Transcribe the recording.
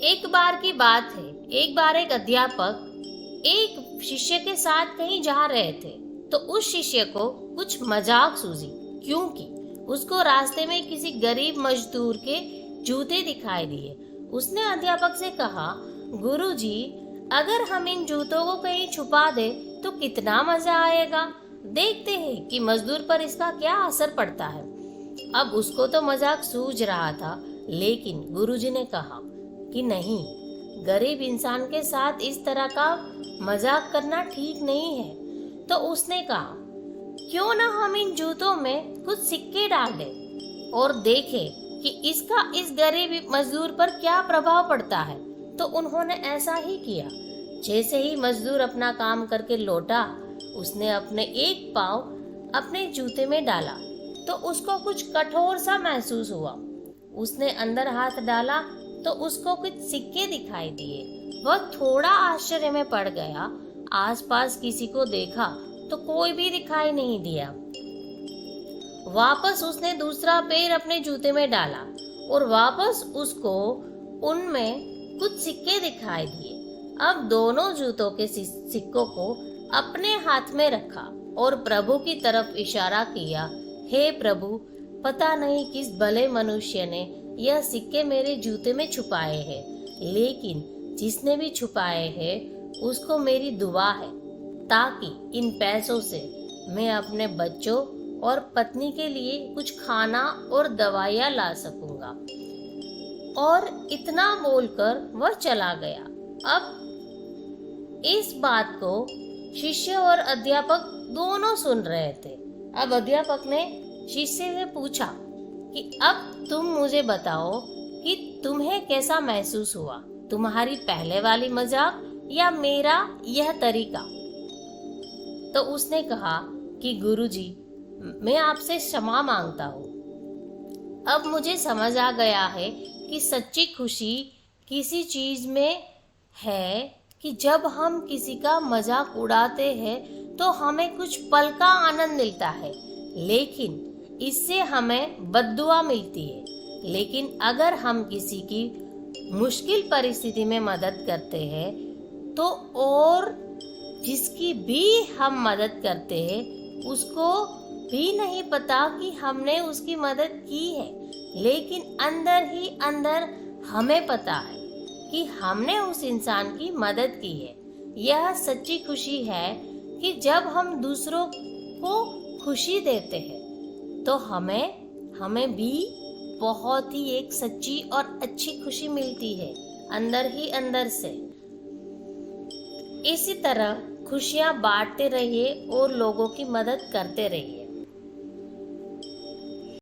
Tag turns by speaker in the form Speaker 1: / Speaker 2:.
Speaker 1: एक बार की बात है। एक बार एक अध्यापक एक शिष्य के साथ कहीं जा रहे थे, तो उस शिष्य को कुछ मजाक सूझी, क्योंकि उसको रास्ते में किसी गरीब मजदूर के जूते दिखाई दिए। उसने अध्यापक से कहा, गुरुजी, अगर हम इन जूतों को कहीं छुपा दे तो कितना मजा आएगा। देखते हैं कि मजदूर पर इसका क्या असर पड़ता है। अब उसको तो मजाक सूझ रहा था, लेकिन गुरुजी ने कहा कि नहीं, गरीब इंसान के साथ इस तरह का मजाक करना ठीक नहीं है। तो उसने कहा, क्यों ना हम इन जूतों में कुछ सिक्के डाल दें और देखें कि इसका इस गरीब मजदूर पर क्या प्रभाव पड़ता है। तो उन्होंने ऐसा ही किया। जैसे ही मजदूर अपना काम करके लौटा, उसने अपने एक पाँव अपने जूते में डाला तो उसको कुछ कठोर सा महसूस हुआ। उसने अंदर हाथ डाला तो उसको कुछ सिक्के दिखाई दिए। वह थोड़ा आश्चर्य में पड़ गया। आसपास किसी को देखा तो कोई भी दिखाई नहीं दिया। वापस उसने दूसरा पैर अपने जूते में डाला और वापस उसको उनमें कुछ सिक्के दिखाई दिए। अब दोनों जूतों के सिक्कों को अपने हाथ में रखा और प्रभु की तरफ इशारा किया, हे प्रभु, पता नहीं किस भले मनुष्य ने यह सिक्के मेरे जूते में छुपाए हैं, लेकिन जिसने भी छुपाए हैं उसको मेरी दुआ है, ताकि इन पैसों से मैं अपने बच्चों और पत्नी के लिए कुछ खाना और दवाइयाँ ला सकूंगा। और इतना बोलकर वह चला गया। अब इस बात को शिष्य और अध्यापक दोनों सुन रहे थे। अब अध्यापक ने शिष्य से पूछा कि अब तुम मुझे बताओ कि तुम्हें कैसा महसूस हुआ, तुम्हारी पहले वाली मजाक या मेरा यह तरीका। तो उसने कहा कि गुरुजी, मैं आपसे क्षमा मांगता हूँ। अब मुझे समझ आ गया है कि सच्ची खुशी किसी चीज में है कि जब हम किसी का मजाक उड़ाते हैं तो हमें कुछ पल का आनंद मिलता है, लेकिन इससे हमें बद्दुआ मिलती है। लेकिन अगर हम किसी की मुश्किल परिस्थिति में मदद करते हैं तो और जिसकी भी हम मदद करते हैं उसको भी नहीं पता कि हमने उसकी मदद की है, लेकिन अंदर ही अंदर हमें पता है कि हमने उस इंसान की मदद की है। यह सच्ची खुशी है कि जब हम दूसरों को खुशी देते हैं तो हमें भी बहुत ही एक सच्ची और अच्छी खुशी मिलती है अंदर ही अंदर से। इसी तरह खुशियां बांटते रहिए और लोगों की मदद करते रहिए।